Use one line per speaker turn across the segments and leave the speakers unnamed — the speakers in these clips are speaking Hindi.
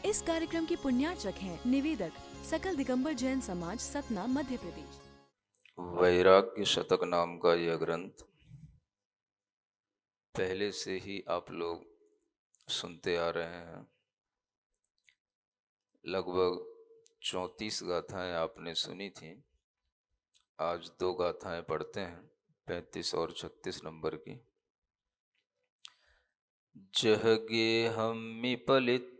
इस कार्यक्रम के पुण्यार्चक हैं निवेदक सकल दिगंबर जैन समाज, सतना, मध्य प्रदेश।
वैराग्य शतक नाम का यह ग्रंथ पहले से ही आप लोग सुनते आ रहे हैं। लगभग 34 गाथाएं आपने सुनी थी। आज 2 गाथाएं पढ़ते हैं, 35 और 36 नंबर की। जहगे हम्मि पलित्ते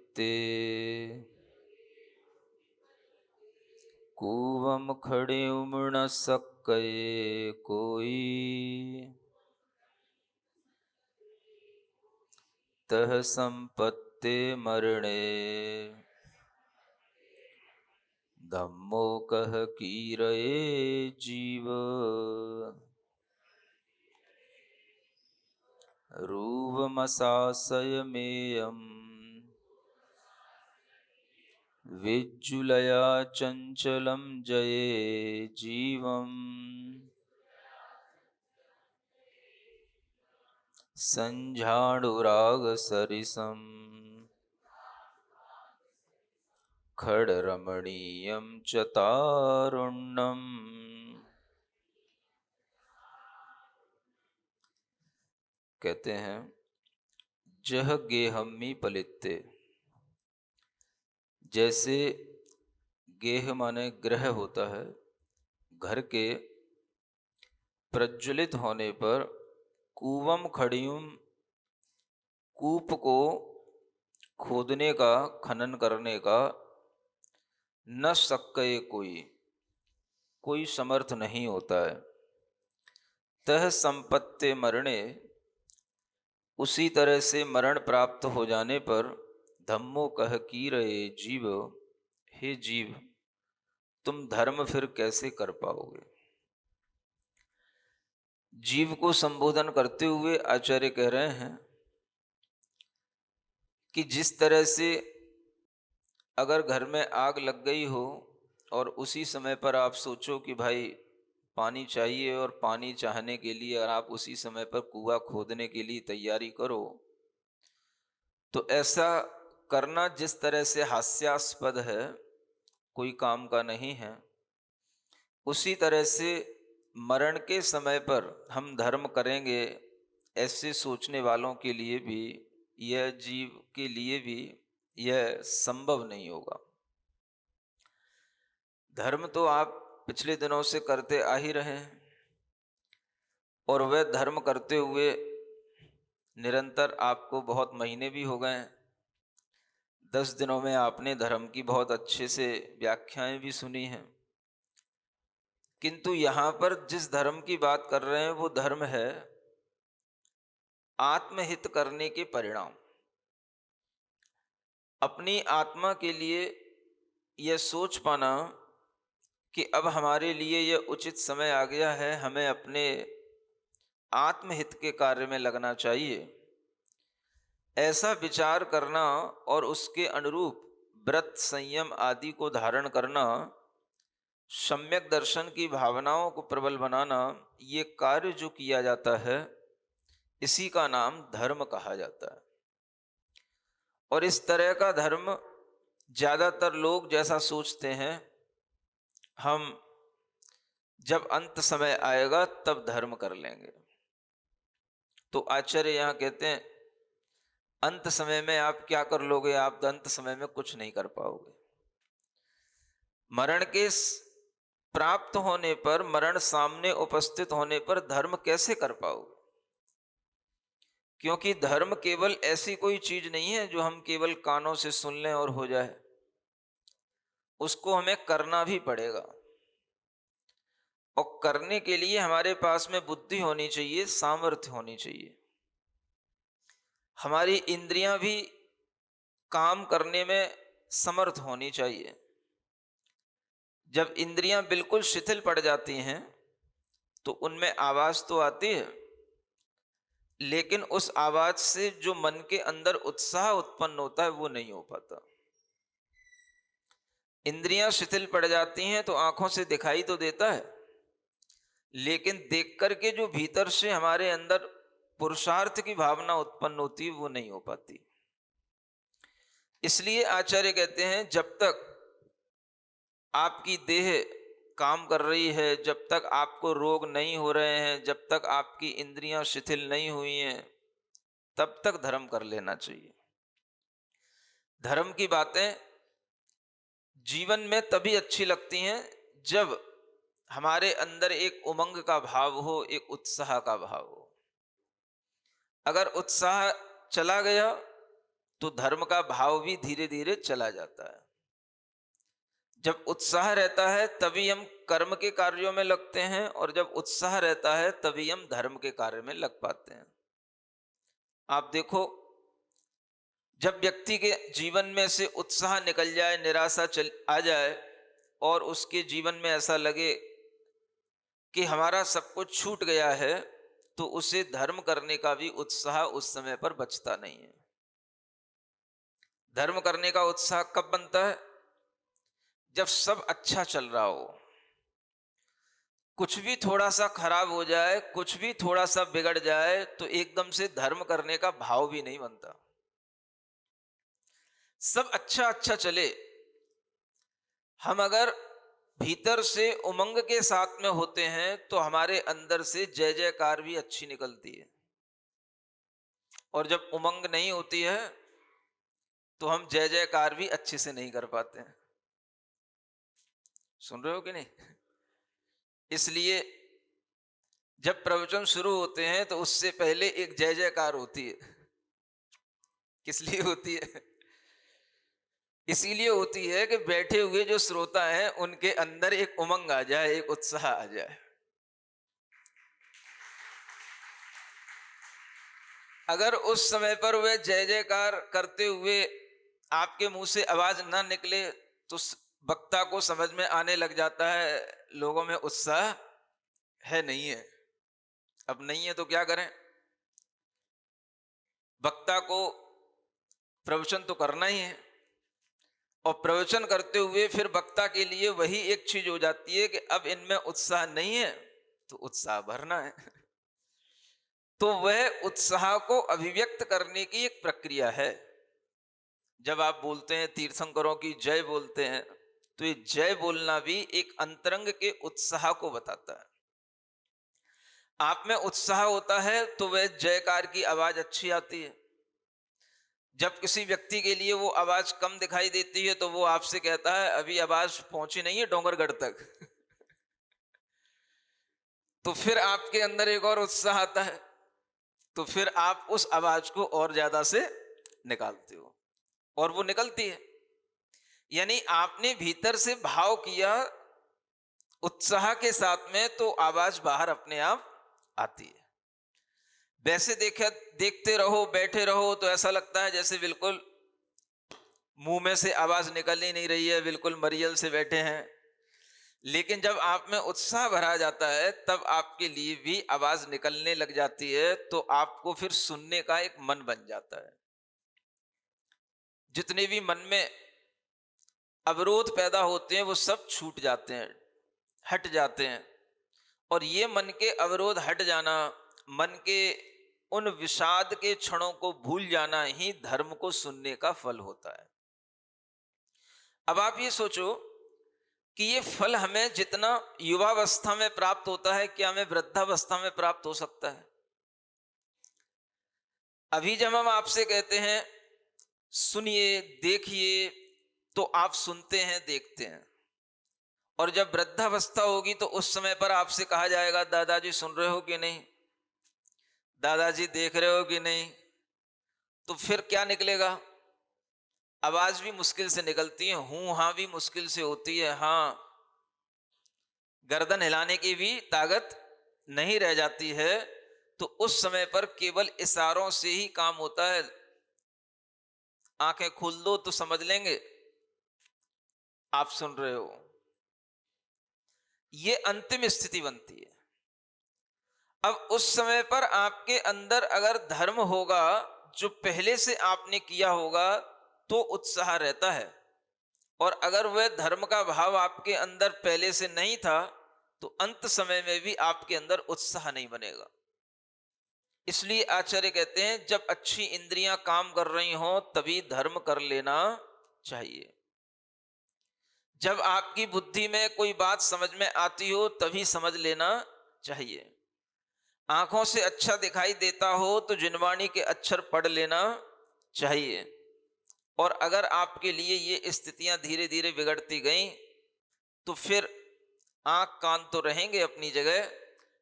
कूवम खड़े उमड़ सक्कये कोई, तह संपत्ते मरणे धम्मो कह कीरये जीव। रूपमसाशयमेयम् विज्जुलया चञ्चलं जये जीवम्। सञ्झाणुरागसरिसम् खड्रमणीयं च तारुण्यम्। कहते हैं जह गेहम्मी पलित्ते, जैसे गेह माने ग्रह होता है, घर के प्रज्वलित होने पर कूवम खड़ियुम, कूप को खोदने का, खनन करने का न सक्कये कोई समर्थ नहीं होता है। तह संपत्ति मरणे, उसी तरह से मरण प्राप्त हो जाने पर धम्मो कह कीरये जीव, हे जीव तुम धर्म फिर कैसे कर पाओगे। जीव को संबोधन करते हुए आचार्य कह रहे हैं कि जिस तरह से अगर घर में आग लग गई हो और उसी समय पर आप सोचो कि भाई पानी चाहिए, और पानी चाहने के लिए और आप उसी समय पर कुआं खोदने के लिए तैयारी करो, तो ऐसा करना जिस तरह से हास्यास्पद है, कोई काम का नहीं है, उसी तरह से मरण के समय पर हम धर्म करेंगे, ऐसे सोचने वालों के लिए भी, यह जीव के लिए भी यह संभव नहीं होगा। धर्म तो आप पिछले दिनों से करते आ ही रहे हैं, और वह धर्म करते हुए निरंतर आपको बहुत महीने भी हो गए हैं। 10 दिनों में आपने धर्म की बहुत अच्छे से व्याख्याएं भी सुनी हैं, किंतु यहाँ पर जिस धर्म की बात कर रहे हैं वो धर्म है आत्महित करने के परिणाम। अपनी आत्मा के लिए यह सोच पाना कि अब हमारे लिए यह उचित समय आ गया है, हमें अपने आत्महित के कार्य में लगना चाहिए, ऐसा विचार करना और उसके अनुरूप व्रत, संयम आदि को धारण करना, सम्यक दर्शन की भावनाओं को प्रबल बनाना, ये कार्य जो किया जाता है इसी का नाम धर्म कहा जाता है। और इस तरह का धर्म ज्यादातर लोग जैसा सोचते हैं, हम जब अंत समय आएगा तब धर्म कर लेंगे। तो आचार्य यहाँ कहते हैं अंत समय में आप क्या कर लोगे, आप अंत समय में कुछ नहीं कर पाओगे। मरण के प्राप्त होने पर, मरण सामने उपस्थित होने पर धर्म कैसे कर पाओगे, क्योंकि धर्म केवल ऐसी कोई चीज नहीं है जो हम केवल कानों से सुन लें और हो जाए, उसको हमें करना भी पड़ेगा। और करने के लिए हमारे पास में बुद्धि होनी चाहिए, सामर्थ्य होनी चाहिए, हमारी इंद्रियां भी काम करने में समर्थ होनी चाहिए। जब इंद्रियां बिल्कुल शिथिल पड़ जाती हैं तो उनमें आवाज तो आती है, लेकिन उस आवाज से जो मन के अंदर उत्साह उत्पन्न होता है वो नहीं हो पाता। इंद्रियां शिथिल पड़ जाती हैं तो आंखों से दिखाई तो देता है, लेकिन देख करके जो भीतर से हमारे अंदर पुरुषार्थ की भावना उत्पन्न होती है वो नहीं हो पाती। इसलिए आचार्य कहते हैं जब तक आपकी देह काम कर रही है, जब तक आपको रोग नहीं हो रहे हैं, जब तक आपकी इंद्रियां शिथिल नहीं हुई हैं, तब तक धर्म कर लेना चाहिए। धर्म की बातें जीवन में तभी अच्छी लगती हैं जब हमारे अंदर एक उमंग का भाव हो, एक उत्साह का भाव हो। अगर उत्साह चला गया तो धर्म का भाव भी धीरे धीरे चला जाता है। जब उत्साह रहता है तभी हम कर्म के कार्यों में लगते हैं, और जब उत्साह रहता है तभी हम धर्म के कार्य में लग पाते हैं। आप देखो, जब व्यक्ति के जीवन में से उत्साह निकल जाए, निराशा चल आ जाए, और उसके जीवन में ऐसा लगे कि हमारा सब कुछ छूट गया है, तो उसे धर्म करने का भी उत्साह उस समय पर बचता नहीं है। धर्म करने का उत्साह कब बनता है? जब सब अच्छा चल रहा हो। कुछ भी थोड़ा सा खराब हो जाए, कुछ भी थोड़ा सा बिगड़ जाए, तो एकदम से धर्म करने का भाव भी नहीं बनता। सब अच्छा अच्छा चले, हम अगर भीतर से उमंग के साथ में होते हैं तो हमारे अंदर से जय जयकार भी अच्छी निकलती है। और जब उमंग नहीं होती है तो हम जय जयकार भी अच्छे से नहीं कर पाते हैं। सुन रहे हो कि नहीं? इसलिए जब प्रवचन शुरू होते हैं तो उससे पहले एक जय जयकार होती है। किस लिए होती है? इसीलिए होती है कि बैठे हुए जो श्रोता हैं उनके अंदर एक उमंग आ जाए, एक उत्साह आ जाए। अगर उस समय पर वे जय जयकार करते हुए आपके मुंह से आवाज ना निकले तो वक्ता को समझ में आने लग जाता है लोगों में उत्साह है नहीं है। अब नहीं है तो क्या करें? वक्ता को प्रवचन तो करना ही है, और प्रवचन करते हुए फिर वक्ता के लिए वही एक चीज हो जाती है कि अब इनमें उत्साह नहीं है तो उत्साह भरना है। तो वह उत्साह को अभिव्यक्त करने की एक प्रक्रिया है। जब आप बोलते हैं तीर्थंकरों की जय बोलते हैं, तो ये जय बोलना भी एक अंतरंग के उत्साह को बताता है। आप में उत्साह होता है तो वह जयकार की आवाज अच्छी आती है। जब किसी व्यक्ति के लिए वो आवाज कम दिखाई देती है तो वो आपसे कहता है अभी आवाज पहुंची नहीं है डोंगरगढ़ तक। तो फिर आपके अंदर एक और उत्साह आता है, तो फिर आप उस आवाज को और ज्यादा से निकालते हो, और वो निकलती है। यानी आपने भीतर से भाव किया उत्साह के साथ में, तो आवाज बाहर अपने आप आती है। वैसे देखते रहो, बैठे रहो तो ऐसा लगता है जैसे बिल्कुल मुंह में से आवाज निकल ही नहीं रही है, बिल्कुल मरियल से बैठे हैं। लेकिन जब आप में उत्साह भरा जाता है तब आपके लिए भी आवाज निकलने लग जाती है, तो आपको फिर सुनने का एक मन बन जाता है। जितने भी मन में अवरोध पैदा होते हैं वो सब छूट जाते हैं, हट जाते हैं। और ये मन के अवरोध हट जाना, मन के उन विषाद के क्षणों को भूल जाना ही धर्म को सुनने का फल होता है। अब आप ये सोचो कि ये फल हमें जितना युवावस्था में प्राप्त होता है, क्या हमें वृद्धावस्था में प्राप्त हो सकता है? अभी जब हम आपसे कहते हैं सुनिए, देखिए, तो आप सुनते हैं, देखते हैं। और जब वृद्धावस्था होगी तो उस समय पर आपसे कहा जाएगा दादाजी सुन रहे हो कि नहीं, दादाजी देख रहे हो कि नहीं, तो फिर क्या निकलेगा? आवाज भी मुश्किल से निकलती है, हूं हां भी मुश्किल से होती है, हाँ गर्दन हिलाने की भी ताकत नहीं रह जाती है। तो उस समय पर केवल इशारों से ही काम होता है। आंखें खोल दो तो समझ लेंगे आप सुन रहे हो। ये अंतिम स्थिति बनती है। अब उस समय पर आपके अंदर अगर धर्म होगा जो पहले से आपने किया होगा तो उत्साह रहता है, और अगर वह धर्म का भाव आपके अंदर पहले से नहीं था तो अंत समय में भी आपके अंदर उत्साह नहीं बनेगा। इसलिए आचार्य कहते हैं जब अच्छी इंद्रियां काम कर रही हों तभी धर्म कर लेना चाहिए। जब आपकी बुद्धि में कोई बात समझ में आती हो तभी समझ लेना चाहिए। आंखों से अच्छा दिखाई देता हो तो जिनवाणी के अक्षर पढ़ लेना चाहिए। और अगर आपके लिए ये स्थितियां धीरे धीरे बिगड़ती गईं तो फिर आंख कान तो रहेंगे अपनी जगह,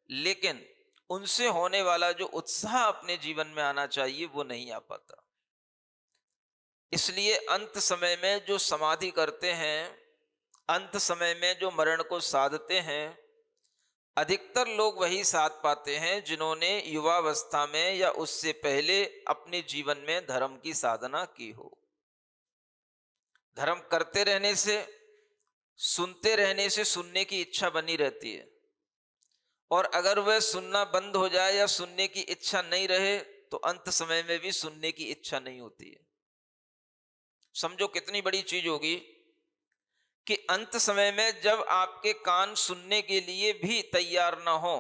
लेकिन उनसे होने वाला जो उत्साह अपने जीवन में आना चाहिए वो नहीं आ पाता। इसलिए अंत समय में जो समाधि करते हैं, अंत समय में जो मरण को साधते हैं, अधिकतर लोग वही साध पाते हैं जिन्होंने युवावस्था में या उससे पहले अपने जीवन में धर्म की साधना की हो। धर्म करते रहने से, सुनते रहने से सुनने की इच्छा बनी रहती है, और अगर वह सुनना बंद हो जाए या सुनने की इच्छा नहीं रहे तो अंत समय में भी सुनने की इच्छा नहीं होती है। समझो कितनी बड़ी चीज होगी कि अंत समय में जब आपके कान सुनने के लिए भी तैयार ना हो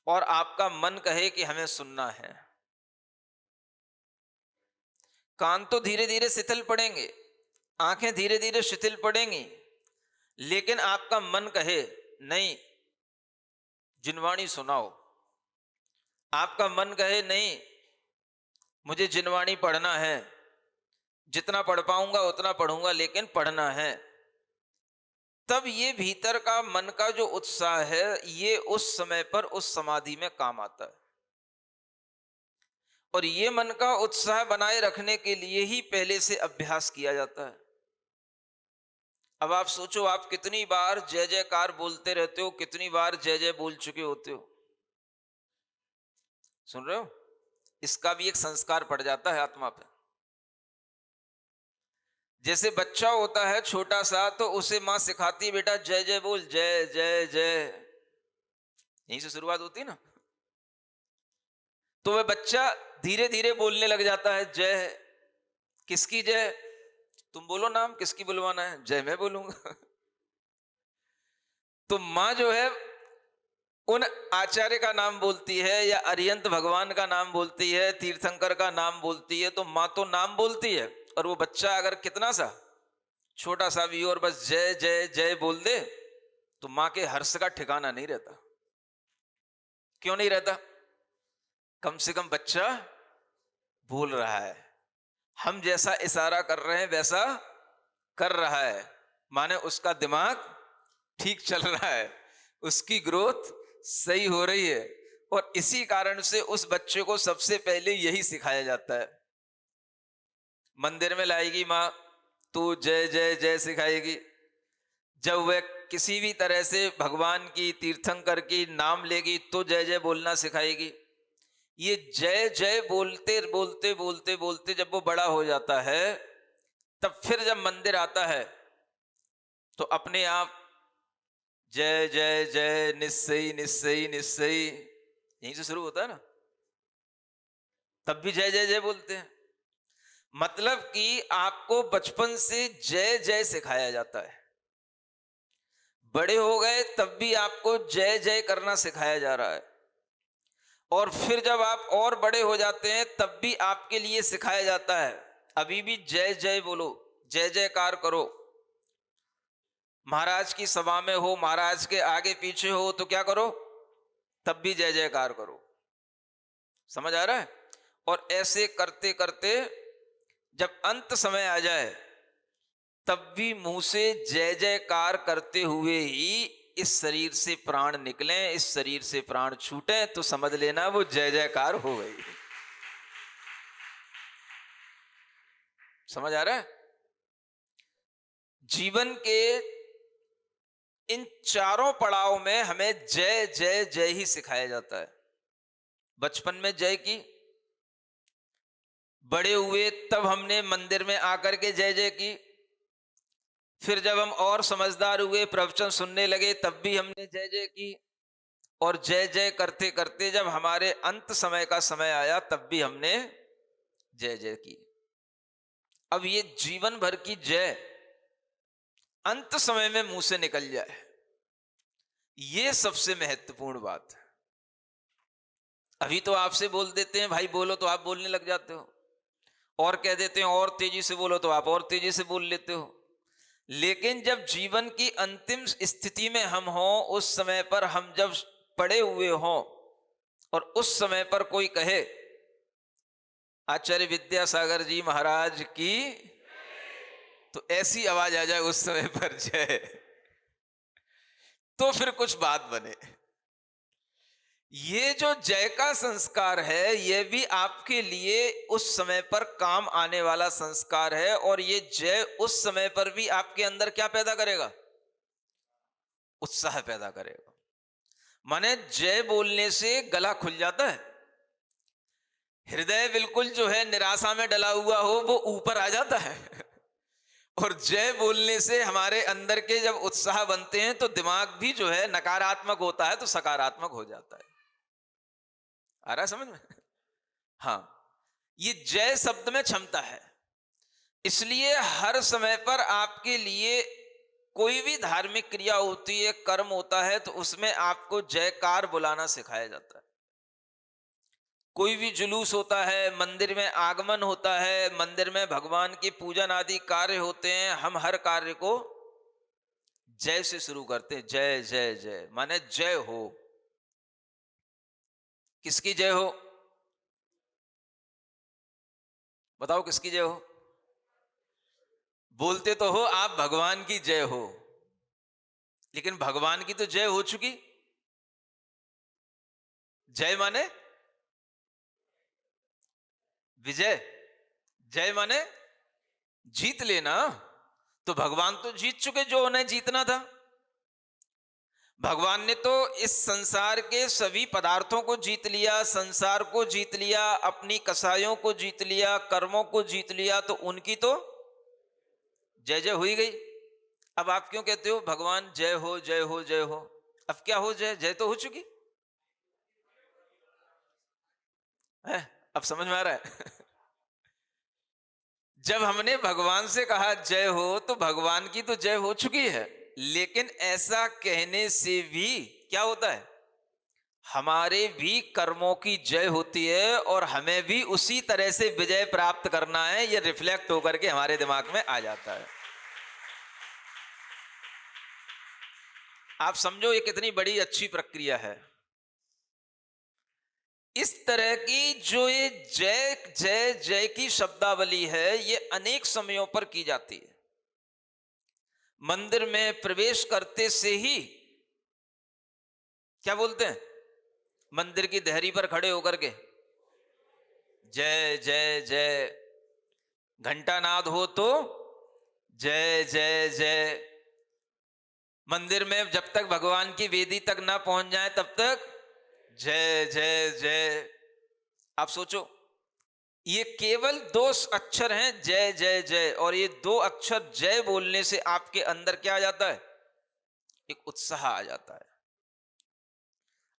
और आपका मन कहे कि हमें सुनना है। कान तो धीरे धीरे शिथिल पड़ेंगे, आंखें धीरे धीरे शिथिल पड़ेंगी, लेकिन आपका मन कहे नहीं जिनवाणी सुनाओ, आपका मन कहे नहीं मुझे जिनवाणी पढ़ना है, जितना पढ़ पाऊंगा उतना पढ़ूंगा लेकिन पढ़ना है, तब ये भीतर का मन का जो उत्साह है ये उस समय पर उस समाधि में काम आता है। और ये मन का उत्साह बनाए रखने के लिए ही पहले से अभ्यास किया जाता है। अब आप सोचो, आप कितनी बार जय जयकार बोलते रहते हो, कितनी बार जय जय बोल चुके होते हो। सुन रहे हो? इसका भी एक संस्कार पड़ जाता है आत्मा पे। जैसे बच्चा होता है छोटा सा, तो उसे मां सिखाती है बेटा जय जय बोल, जय जय जय, यहीं से शुरुआत होती है ना। तो वह बच्चा धीरे धीरे बोलने लग जाता है जय। किसकी जय? तुम बोलो नाम, किसकी बुलवाना है? जय मैं बोलूंगा। तो मां जो है उन आचार्य का नाम बोलती है या अरिहंत भगवान का नाम बोलती है, तीर्थंकर का नाम बोलती है, तो मां तो नाम बोलती है, और वो बच्चा अगर कितना सा छोटा सा भी हो और बस जय जय जय बोल दे तो मां के हर्ष का ठिकाना नहीं रहता। क्यों नहीं रहता? कम से कम बच्चा बोल रहा है, हम जैसा इशारा कर रहे हैं वैसा कर रहा है, माने उसका दिमाग ठीक चल रहा है, उसकी ग्रोथ सही हो रही है। और इसी कारण से उस बच्चे को सबसे पहले यही सिखाया जाता है। मंदिर में लाएगी माँ तो जय जय जय सिखाएगी। जब वह किसी भी तरह से भगवान की, तीर्थंकर की नाम लेगी तो जय जय बोलना सिखाएगी। ये जय जय बोलते बोलते बोलते बोलते जब वो बड़ा हो जाता है, तब फिर जब मंदिर आता है तो अपने आप जय जय जय निश्चयी निश्चयी निश्चयी, यहीं से शुरू होता है ना। तब भी जय जय जय बोलते हैं। मतलब कि आपको बचपन से जय जय सिखाया जाता है, बड़े हो गए तब भी आपको जय जय करना सिखाया जा रहा है, और फिर जब आप और बड़े हो जाते हैं तब भी आपके लिए सिखाया जाता है अभी भी जय जय बोलो, जय जयकार करो। महाराज की सभा में हो, महाराज के आगे पीछे हो तो क्या करो? तब भी जय जयकार करो। समझ आ रहा है? और ऐसे करते करते जब अंत समय आ जाए तब भी मुंह से जय जयकार करते हुए ही इस शरीर से प्राण निकले, इस शरीर से प्राण छूटे, तो समझ लेना वो जय जयकार हो गई। समझ आ रहा है? जीवन के इन चारों पड़ाव में हमें जय जय जय ही सिखाया जाता है। बचपन में जय की, बड़े हुए तब हमने मंदिर में आकर के जय जय की, फिर जब हम और समझदार हुए, प्रवचन सुनने लगे, तब भी हमने जय जय की, और जय जय करते करते जब हमारे अंत समय का समय आया तब भी हमने जय जय की। अब ये जीवन भर की जय अंत समय में मुंह से निकल जाए, ये सबसे महत्वपूर्ण बात है। अभी तो आपसे बोल देते हैं भाई बोलो, तो आप बोलने लग जाते हो, और कह देते हैं और तेजी से बोलो, तो आप और तेजी से बोल लेते हो। लेकिन जब जीवन की अंतिम स्थिति में हम हों, उस समय पर हम जब पड़े हुए हों, और उस समय पर कोई कहे आचार्य विद्यासागर जी महाराज की, तो ऐसी आवाज आ जाए उस समय पर जय, तो फिर कुछ बात बने। ये जो जय का संस्कार है, ये भी आपके लिए उस समय पर काम आने वाला संस्कार है, और ये जय उस समय पर भी आपके अंदर क्या पैदा करेगा? उत्साह पैदा करेगा। माने जय बोलने से गला खुल जाता है, हृदय बिल्कुल जो है निराशा में डला हुआ हो वो ऊपर आ जाता है और जय बोलने से हमारे अंदर के जब उत्साह बनते हैं तो दिमाग भी जो है नकारात्मक होता है तो सकारात्मक हो जाता है। आ रहा है समझ में? हाँ, ये जय शब्द में क्षमता है। इसलिए हर समय पर आपके लिए कोई भी धार्मिक क्रिया होती है, कर्म होता है, तो उसमें आपको जयकार बुलाना सिखाया जाता है। कोई भी जुलूस होता है, मंदिर में आगमन होता है, मंदिर में भगवान की पूजन आदि कार्य होते हैं, हम हर कार्य को जय से शुरू करते हैं। जय जय जय माने जय हो। किसकी जय हो? बताओ किसकी जय हो? बोलते तो हो आप भगवान की जय हो, लेकिन भगवान की तो जय हो चुकी। जय माने विजय, जय माने जीत लेना। तो भगवान तो जीत चुके जो उन्हें जीतना था। भगवान ने तो इस संसार के सभी पदार्थों को जीत लिया, संसार को जीत लिया, अपनी कसायों को जीत लिया, कर्मों को जीत लिया, तो उनकी तो जय जय हुई गई। अब आप क्यों कहते हो भगवान जय हो जय हो जय हो? अब क्या हो? जय जय तो हो चुकी है। अब समझ में आ रहा है? जब हमने भगवान से कहा जय हो तो भगवान की तो जय हो चुकी है, लेकिन ऐसा कहने से भी क्या होता है? हमारे भी कर्मों की जय होती है और हमें भी उसी तरह से विजय प्राप्त करना है। यह रिफ्लेक्ट होकर के हमारे दिमाग में आ जाता है। आप समझो ये कितनी बड़ी अच्छी प्रक्रिया है। इस तरह की जो ये जय जय जय की शब्दावली है, ये अनेक समयों पर की जाती है। मंदिर में प्रवेश करते से ही क्या बोलते हैं? मंदिर की देहरी पर खड़े होकर के जय जय जय, घंटानाद हो तो जय जय जय। मंदिर में जब तक भगवान की वेदी तक ना पहुंच जाए तब तक जय जय जय। आप सोचो, ये केवल दो अक्षर हैं, जय जय जय, और ये दो अक्षर जय बोलने से आपके अंदर क्या आ जाता है? एक उत्साह आ जाता है।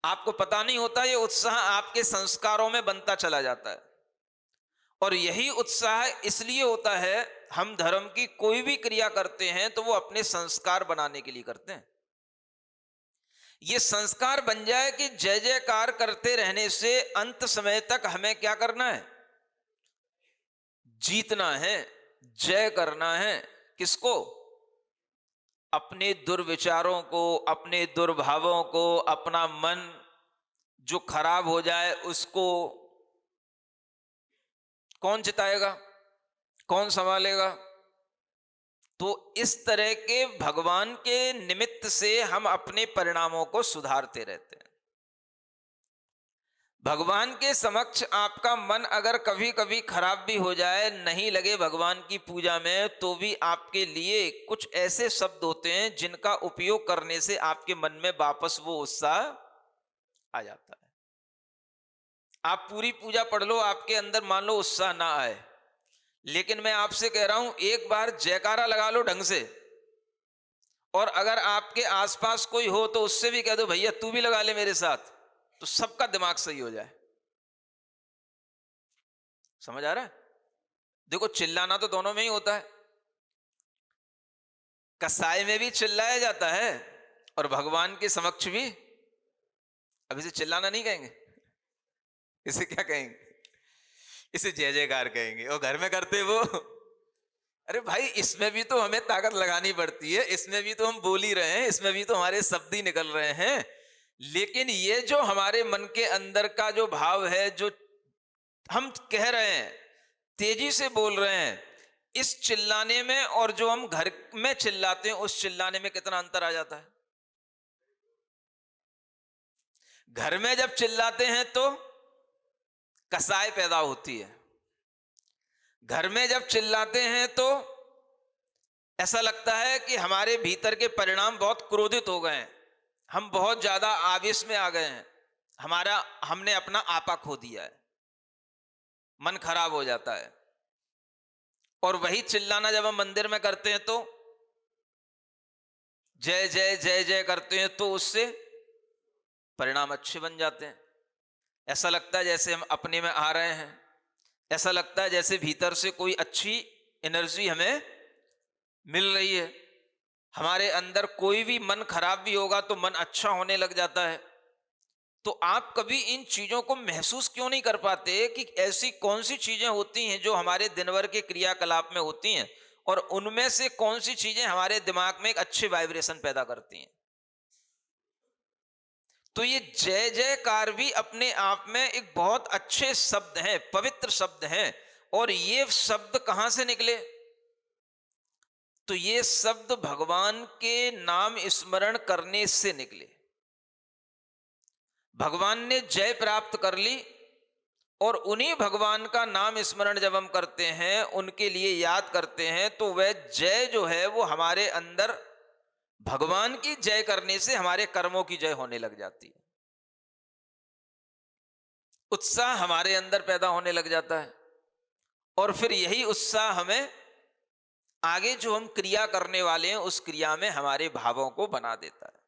आपको पता नहीं होता, ये उत्साह आपके संस्कारों में बनता चला जाता है। और यही उत्साह इसलिए होता है, हम धर्म की कोई भी क्रिया करते हैं तो वो अपने संस्कार बनाने के लिए करते हैं। ये संस्कार बन जाए कि जय जयकार करते रहने से अंत समय तक हमें क्या करना है? जीतना है, जय करना है। किसको? अपने दुर्विचारों को, अपने दुर्भावों को, अपना मन जो खराब हो जाए उसको कौन जिताएगा? कौन संभालेगा? तो इस तरह के भगवान के निमित्त से हम अपने परिणामों को सुधारते रहते हैं। भगवान के समक्ष आपका मन अगर कभी कभी खराब भी हो जाए, नहीं लगे भगवान की पूजा में, तो भी आपके लिए कुछ ऐसे शब्द होते हैं जिनका उपयोग करने से आपके मन में वापस वो उत्साह आ जाता है। आप पूरी पूजा पढ़ लो, आपके अंदर मान लो उत्साह ना आए, लेकिन मैं आपसे कह रहा हूं एक बार जयकारा लगा लो ढंग से, और अगर आपके आसपास कोई हो तो उससे भी कह दो भैया तू भी लगा ले मेरे साथ, तो सबका दिमाग सही हो जाए। समझ आ रहा है? देखो, चिल्लाना तो दोनों में ही होता है। कसाई में भी चिल्लाया जाता है और भगवान के समक्ष भी। अभी से चिल्लाना नहीं कहेंगे, इसे क्या कहेंगे? इसे जय जयकार कहेंगे। और घर में करते वो, अरे भाई इसमें भी तो हमें ताकत लगानी पड़ती है, इसमें भी तो हम बोल ही रहे हैं, इसमें भी तो हमारे शब्द ही निकल रहे हैं। लेकिन ये जो हमारे मन के अंदर का जो भाव है, जो हम कह रहे हैं, तेजी से बोल रहे हैं, इस चिल्लाने में और जो हम घर में चिल्लाते हैं उस चिल्लाने में कितना अंतर आ जाता है। घर में जब चिल्लाते हैं तो कसाई पैदा होती है, घर में जब चिल्लाते हैं तो ऐसा लगता है कि हमारे भीतर के परिणाम बहुत क्रोधित हो गए हैं, हम बहुत ज्यादा आवेश में आ गए हैं, हमने अपना आपा खो दिया है, मन खराब हो जाता है। और वही चिल्लाना जब हम मंदिर में करते हैं तो जय जय जय जय करते हैं तो उससे परिणाम अच्छे बन जाते हैं। ऐसा लगता है जैसे हम अपने में आ रहे हैं, ऐसा लगता है जैसे भीतर से कोई अच्छी एनर्जी हमें मिल रही है। हमारे अंदर कोई भी मन खराब भी होगा तो मन अच्छा होने लग जाता है। तो आप कभी इन चीजों को महसूस क्यों नहीं कर पाते कि ऐसी कौन सी चीजें होती हैं जो हमारे दिन भर के क्रियाकलाप में होती हैं और उनमें से कौन सी चीजें हमारे दिमाग में एक अच्छे वाइब्रेशन पैदा करती हैं। तो ये जय जयकार भी अपने आप में एक बहुत अच्छे शब्द हैं, पवित्र शब्द हैं। और ये शब्द कहां से निकले? तो ये शब्द भगवान के नाम स्मरण करने से निकले। भगवान ने जय प्राप्त कर ली और उन्हीं भगवान का नाम स्मरण जब हम करते हैं, उनके लिए याद करते हैं, तो वह जय जो है वो हमारे अंदर भगवान की जय करने से हमारे कर्मों की जय होने लग जाती है। उत्साह हमारे अंदर पैदा होने लग जाता है और फिर यही उत्साह हमें आगे जो हम क्रिया करने वाले हैं उस क्रिया में हमारे भावों को बना देता है।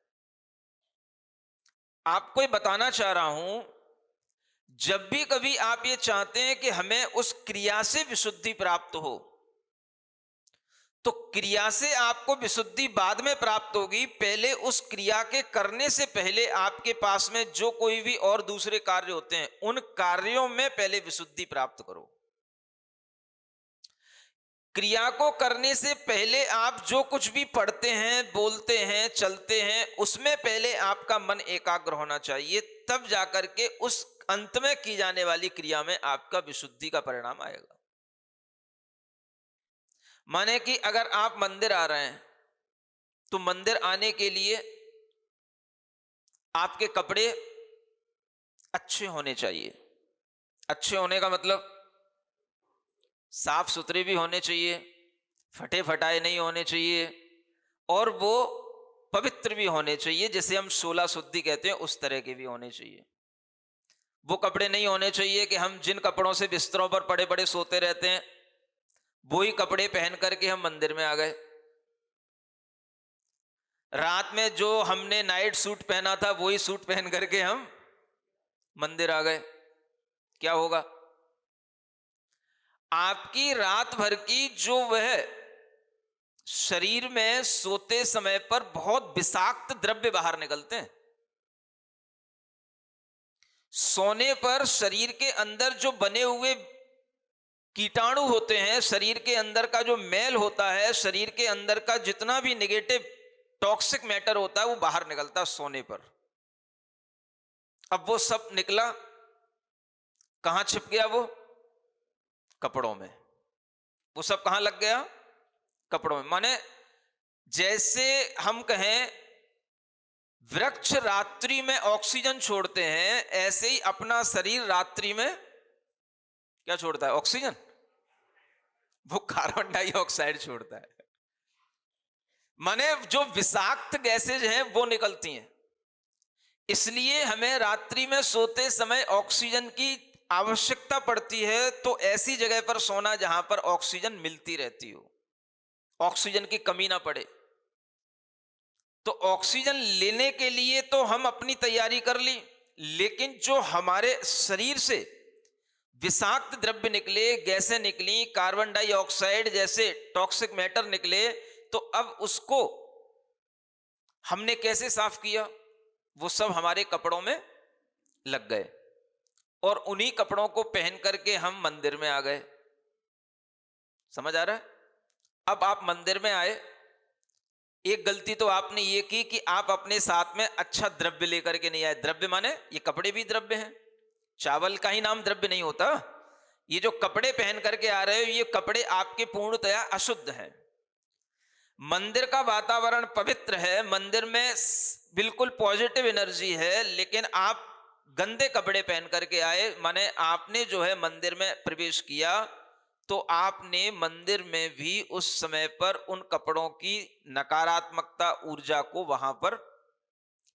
आपको ये बताना चाह रहा हूं, जब भी कभी आप ये चाहते हैं कि हमें उस क्रिया से विशुद्धि प्राप्त हो, तो क्रिया से आपको विशुद्धि बाद में प्राप्त होगी। पहले उस क्रिया के करने से पहले आपके पास में जो कोई भी और दूसरे कार्य होते हैं, उन कार्यों में पहले विशुद्धि प्राप्त करो। क्रिया को करने से पहले आप जो कुछ भी पढ़ते हैं, बोलते हैं, चलते हैं, उसमें पहले आपका मन एकाग्र होना चाहिए, तब जाकर के उस अंत में की जाने वाली क्रिया में आपका विशुद्धि का परिणाम आएगा। माने कि अगर आप मंदिर आ रहे हैं तो मंदिर आने के लिए आपके कपड़े अच्छे होने चाहिए। अच्छे होने का मतलब साफ सुथरे भी होने चाहिए, फटे फटाए नहीं होने चाहिए, और वो पवित्र भी होने चाहिए, जिसे हम 16 शुद्धि कहते हैं, उस तरह के भी होने चाहिए। वो कपड़े नहीं होने चाहिए कि हम जिन कपड़ों से बिस्तरों पर पड़े पड़े सोते रहते हैं वही कपड़े पहन करके हम मंदिर में आ गए। रात में जो हमने नाइट सूट पहना था वही सूट पहन करके हम मंदिर आ गए। क्या होगा? आपकी रात भर की जो वह शरीर में सोते समय पर बहुत विषाक्त द्रव्य बाहर निकलते हैं। सोने पर शरीर के अंदर जो बने हुए कीटाणु होते हैं, शरीर के अंदर का जो मैल होता है, शरीर के अंदर का जितना भी नेगेटिव टॉक्सिक मैटर होता है वो बाहर निकलता है सोने पर। अब वो सब निकला, कहां छिप गया? वो कपड़ों में। वो सब कहां लग गया? कपड़ों में। माने जैसे हम कहें वृक्ष रात्रि में ऑक्सीजन छोड़ते हैं, ऐसे ही अपना शरीर रात्रि में क्या छोड़ता है? ऑक्सीजन। वो कार्बन डाइऑक्साइड छोड़ता है। माने जो विषाक्त गैसेज हैं वो निकलती हैं। इसलिए हमें रात्रि में सोते समय ऑक्सीजन की आवश्यकता पड़ती है। तो ऐसी जगह पर सोना जहां पर ऑक्सीजन मिलती रहती हो, ऑक्सीजन की कमी ना पड़े। तो ऑक्सीजन लेने के लिए तो हम अपनी तैयारी कर ली, लेकिन जो हमारे शरीर से विषाक्त द्रव्य निकले, गैसें निकली, कार्बन डाइऑक्साइड जैसे टॉक्सिक मैटर निकले, तो अब उसको हमने कैसे साफ किया? वो सब हमारे कपड़ों में लग गए। और उन्हीं कपड़ों को पहन करके हम मंदिर में आ गए। समझ आ रहा है? अब आप मंदिर में आए, एक गलती तो आपने ये की कि आप अपने साथ में अच्छा द्रव्य लेकर के नहीं आए। द्रव्य माने ये कपड़े भी द्रव्य हैं, चावल का ही नाम द्रव्य नहीं होता। ये जो कपड़े पहन करके आ रहे हो, ये कपड़े आपके पूर्णतया अशुद्ध हैं। मंदिर का वातावरण पवित्र है, मंदिर में बिल्कुल पॉजिटिव एनर्जी है, लेकिन आप गंदे कपड़े पहन करके आए, माने आपने जो है मंदिर में प्रवेश किया तो आपने मंदिर में भी उस समय पर उन कपड़ों की नकारात्मकता ऊर्जा को वहां पर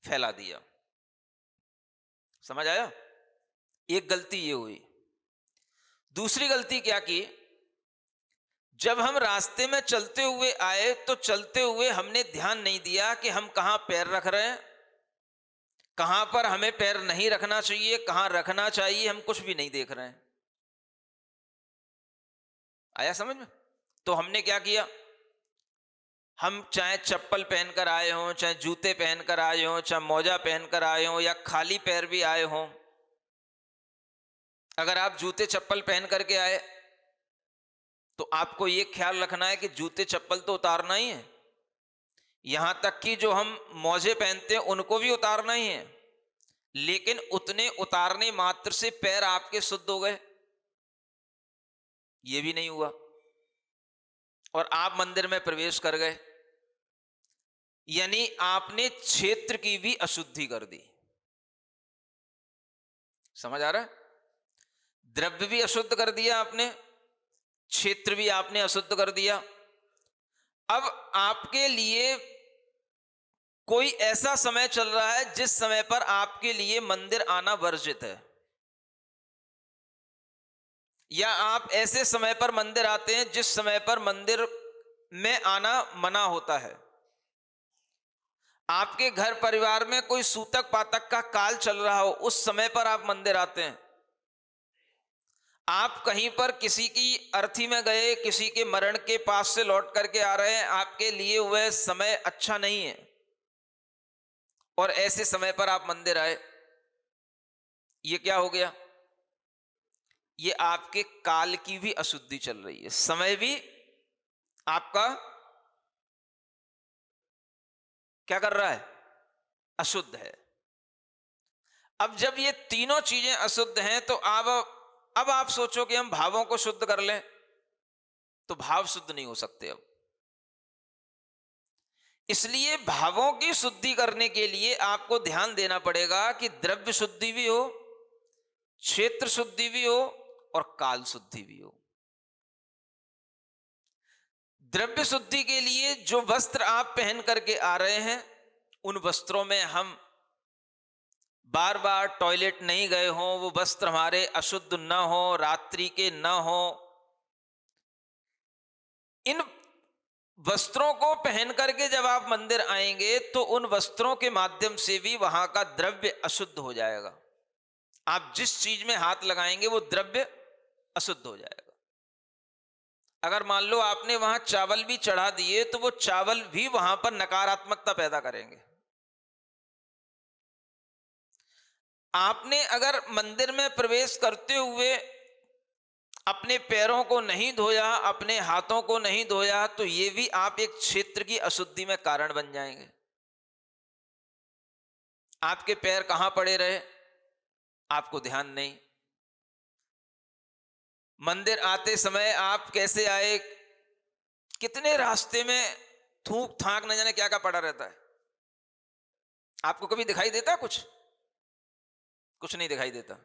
फैला दिया। समझ आया? एक गलती ये हुई। दूसरी गलती क्या की, जब हम रास्ते में चलते हुए आए तो चलते हुए हमने ध्यान नहीं दिया कि हम कहां पैर रख रहे हैं, कहां पर हमें पैर नहीं रखना चाहिए, कहां रखना चाहिए, हम कुछ भी नहीं देख रहे हैं। आया समझ में? तो हमने क्या किया, हम चाहे चप्पल पहनकर आए हों, चाहे जूते पहनकर आए हों, चाहे मोजा पहनकर आए हों, या खाली पैर भी आए हों, अगर आप जूते चप्पल पहन करके आए तो आपको यह ख्याल रखना है कि जूते चप्पल तो उतारना ही है, यहां तक कि जो हम मोजे पहनते हैं उनको भी उतारना ही है। लेकिन उतने उतारने मात्र से पैर आपके शुद्ध हो गए? ये भी नहीं हुआ, और आप मंदिर में प्रवेश कर गए, यानी आपने क्षेत्र की भी अशुद्धि कर दी। समझ आ रहा है? द्रव्य भी अशुद्ध कर दिया आपने, क्षेत्र भी आपने अशुद्ध कर दिया। अब आपके लिए कोई ऐसा समय चल रहा है जिस समय पर आपके लिए मंदिर आना वर्जित है, या आप ऐसे समय पर मंदिर आते हैं जिस समय पर मंदिर में आना मना होता है। आपके घर परिवार में कोई सूतक पातक का काल चल रहा हो, उस समय पर आप मंदिर आते हैं। आप कहीं पर किसी की अर्थी में गए, किसी के मरण के पास से लौट करके आ रहे हैं, आपके लिए वह समय अच्छा नहीं है, और ऐसे समय पर आप मंदिर आए, ये क्या हो गया? ये आपके काल की भी अशुद्धि चल रही है, समय भी आपका क्या कर रहा है? अशुद्ध है। अब जब ये तीनों चीजें अशुद्ध हैं तो अब आप सोचो कि हम भावों को शुद्ध कर लें, तो भाव शुद्ध नहीं हो सकते। अब इसलिए भावों की शुद्धि करने के लिए आपको ध्यान देना पड़ेगा कि द्रव्य शुद्धि भी हो, क्षेत्र शुद्धि भी हो, और काल शुद्धि भी हो। द्रव्य शुद्धि के लिए जो वस्त्र आप पहन करके आ रहे हैं, उन वस्त्रों में हम बार बार टॉयलेट नहीं गए हों, वो वस्त्र हमारे अशुद्ध न हो, रात्रि के न हो, इन वस्त्रों को पहन करके जब आप मंदिर आएंगे तो उन वस्त्रों के माध्यम से भी वहां का द्रव्य अशुद्ध हो जाएगा। आप जिस चीज में हाथ लगाएंगे वो द्रव्य अशुद्ध हो जाएगा। अगर मान लो आपने वहां चावल भी चढ़ा दिए तो वो चावल भी वहां पर नकारात्मकता पैदा करेंगे। आपने अगर मंदिर में प्रवेश करते हुए अपने पैरों को नहीं धोया, अपने हाथों को नहीं धोया, तो ये भी आप एक क्षेत्र की अशुद्धि में कारण बन जाएंगे। आपके पैर कहां पड़े रहे आपको ध्यान नहीं। मंदिर आते समय आप कैसे आए, कितने रास्ते में थूक थाक न जाने क्या क्या पड़ा रहता है। आपको कभी दिखाई देता कुछ? कुछ नहीं दिखाई देता,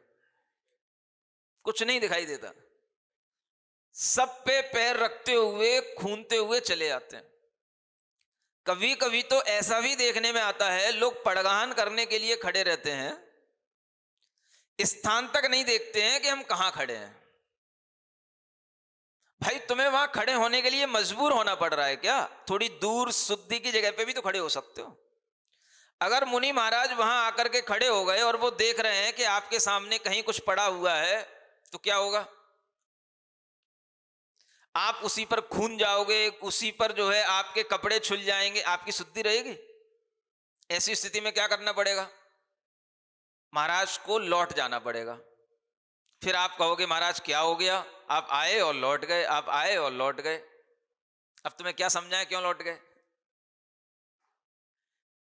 कुछ नहीं दिखाई देता। सब पे पैर रखते हुए खूनते हुए चले जाते हैं। कभी कभी तो ऐसा भी देखने में आता है, लोग पड़गान करने के लिए खड़े रहते हैं, स्थान तक नहीं देखते हैं कि हम कहां खड़े हैं। भाई तुम्हें वहां खड़े होने के लिए मजबूर होना पड़ रहा है क्या? थोड़ी दूर शुद्धि की जगह पे भी तो खड़े हो सकते हो। अगर मुनि महाराज वहां आकर के खड़े हो गए और वो देख रहे हैं कि आपके सामने कहीं कुछ पड़ा हुआ है, तो क्या होगा? आप उसी पर खून जाओगे, उसी पर जो है आपके कपड़े छुल जाएंगे, आपकी शुद्धि रहेगी? ऐसी स्थिति में क्या करना पड़ेगा? महाराज को लौट जाना पड़ेगा। फिर आप कहोगे महाराज क्या हो गया, आप आए और लौट गए, आप आए और लौट गए, अब तुम्हें क्या समझाएं क्यों लौट गए।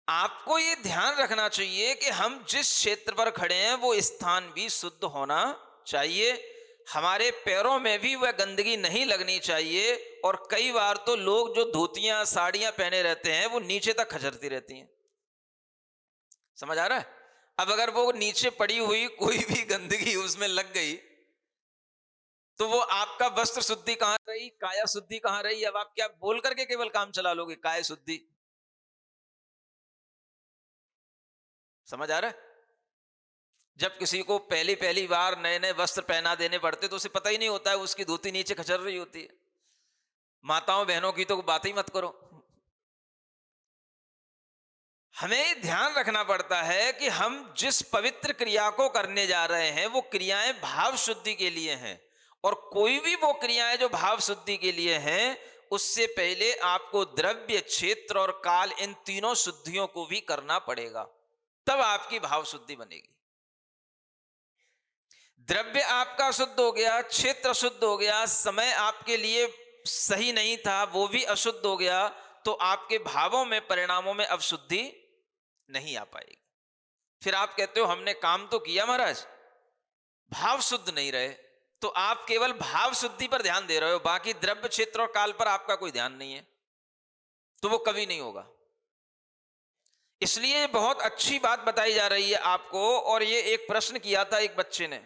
आपको ये ध्यान रखना चाहिए कि हम जिस क्षेत्र पर खड़े हैं वो स्थान भी शुद्ध होना चाहिए, हमारे पैरों में भी वह गंदगी नहीं लगनी चाहिए। और कई बार तो लोग जो धोतियां साड़ियां पहने रहते हैं वो नीचे तक खचरती रहती हैं, समझ आ रहा है। अब अगर वो नीचे पड़ी हुई कोई भी गंदगी उसमें लग गई तो वो आपका वस्त्र शुद्धि कहां रही, काया शुद्धि कहां रही। अब आप क्या बोल करके केवल काम चला लोगे, काय शुद्धि, समझ आ रहा है। जब किसी को पहली पहली बार नए नए वस्त्र पहना देने पड़ते तो उसे पता ही नहीं होता है उसकी धोती नीचे खचर रही होती है। माताओं बहनों की तो बात ही मत करो। हमें ध्यान रखना पड़ता है कि हम जिस पवित्र क्रिया को करने जा रहे हैं वो क्रियाएं भाव शुद्धि के लिए हैं, और कोई भी वो क्रियाएं जो भाव शुद्धि के लिए हैं उससे पहले आपको द्रव्य, क्षेत्र और काल, इन तीनों शुद्धियों को भी करना पड़ेगा, तब आपकी भाव शुद्धि बनेगी। द्रव्य आपका शुद्ध हो गया, क्षेत्र शुद्ध हो गया, समय आपके लिए सही नहीं था वो भी अशुद्ध हो गया, तो आपके भावों में, परिणामों में अब शुद्धि नहीं आ पाएगी। फिर आप कहते हो हमने काम तो किया महाराज, भाव शुद्ध नहीं रहे, तो आप केवल भाव शुद्धि पर ध्यान दे रहे हो, बाकी द्रव्य, क्षेत्र और काल पर आपका कोई ध्यान नहीं है, तो वो कभी नहीं होगा। इसलिए बहुत अच्छी बात बताई जा रही है आपको। और ये एक प्रश्न किया था एक बच्चे ने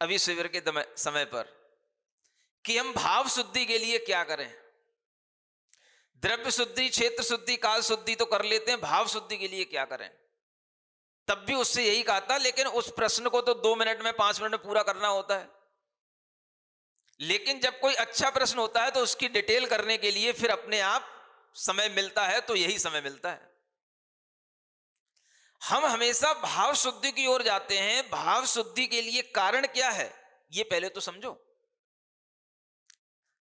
अभी शिविर के समय पर कि हम भाव शुद्धि के लिए क्या करें। द्रव्य शुद्धि, क्षेत्र शुद्धि, काल शुद्धि तो कर लेते हैं, भाव शुद्धि के लिए क्या करें। तब भी उससे यही कहा था, लेकिन उस प्रश्न को तो 2 मिनट में, 5 मिनट में पूरा करना होता है। लेकिन जब कोई अच्छा प्रश्न होता है तो उसकी डिटेल करने के लिए फिर अपने आप समय मिलता है, तो यही समय मिलता है। हम हमेशा भाव शुद्धि की ओर जाते हैं। भाव शुद्धि के लिए कारण क्या है ये पहले तो समझो।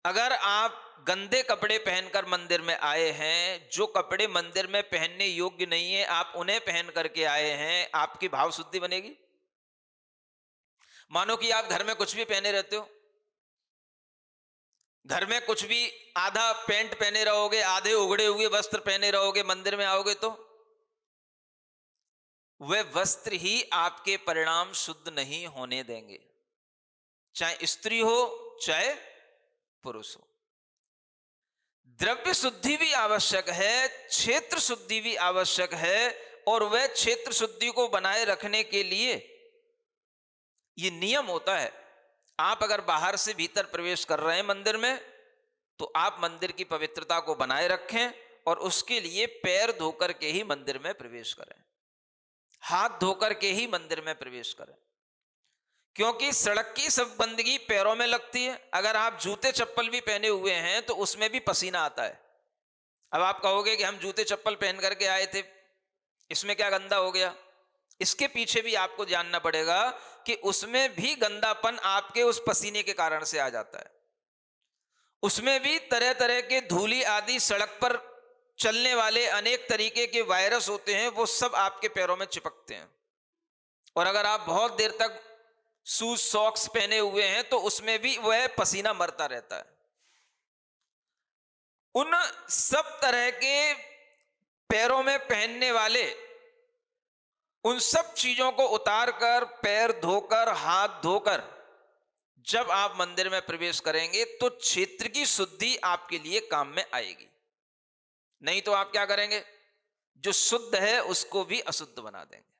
अगर आप गंदे कपड़े पहनकर मंदिर में आए हैं, जो कपड़े मंदिर में पहनने योग्य नहीं है, आप उन्हें पहन करके आए हैं, आपकी भाव शुद्धि बनेगी। मानो कि आप घर में कुछ भी पहने रहते हो, घर में कुछ भी आधा पैंट पहने रहोगे, आधे उगड़े हुए वस्त्र पहने रहोगे, मंदिर में आओगे तो वह वस्त्र ही आपके परिणाम शुद्ध नहीं होने देंगे, चाहे स्त्री हो चाहे पुरुष हो। द्रव्य शुद्धि भी आवश्यक है, क्षेत्र शुद्धि भी आवश्यक है, और वह क्षेत्र शुद्धि को बनाए रखने के लिए ये नियम होता है। आप अगर बाहर से भीतर प्रवेश कर रहे हैं मंदिर में, तो आप मंदिर की पवित्रता को बनाए रखें, और उसके लिए पैर धोकर के ही मंदिर में प्रवेश करें, हाथ धोकर के ही मंदिर में प्रवेश करें, क्योंकि सड़क की सब गंदगी पैरों में लगती है। अगर आप जूते चप्पल भी पहने हुए हैं तो उसमें भी पसीना आता है। अब आप कहोगे कि हम जूते चप्पल पहन करके आए थे, इसमें क्या गंदा हो गया। इसके पीछे भी आपको जानना पड़ेगा कि उसमें भी गंदापन आपके उस पसीने के कारण से आ जाता है। उसमें भी तरह तरह के धूली आदि, सड़क पर चलने वाले अनेक तरीके के वायरस होते हैं, वो सब आपके पैरों में चिपकते हैं। और अगर आप बहुत देर तक शूज, सॉक्स पहने हुए हैं तो उसमें भी वह पसीना मरता रहता है। उन सब तरह के पैरों में पहनने वाले उन सब चीजों को उतार कर, पैर धोकर, हाथ धोकर जब आप मंदिर में प्रवेश करेंगे तो क्षेत्र की शुद्धि आपके लिए काम में आएगी। नहीं तो आप क्या करेंगे, जो शुद्ध है उसको भी अशुद्ध बना देंगे।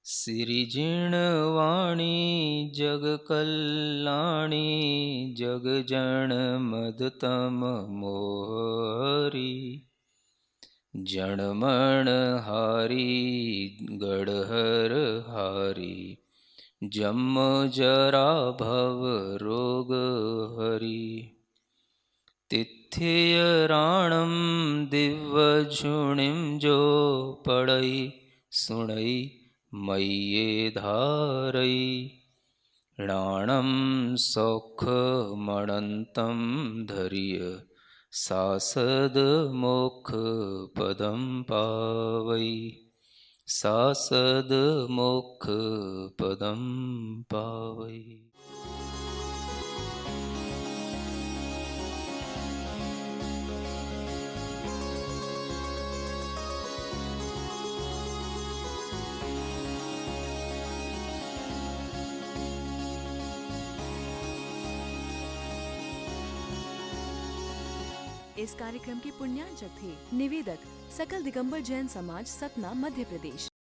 सिरिजिणवाणी जग कल्याणी जग जन मदतम मोहरी जनमण हारी गढ़हर हारी जम जरा भव रोग हरी तिथ्य राणम दिव्य झुणिम जो पड़ई सुणई मय्ये धारई राणम सौख मणंतम धर्य सासद मोक्ष पदम पावई। सासद मोक्ष पदम पावै।
इस कार्यक्रम के पुण्यार्चक थे निवेदक सकल दिगंबर जैन समाज, सतना, मध्य प्रदेश।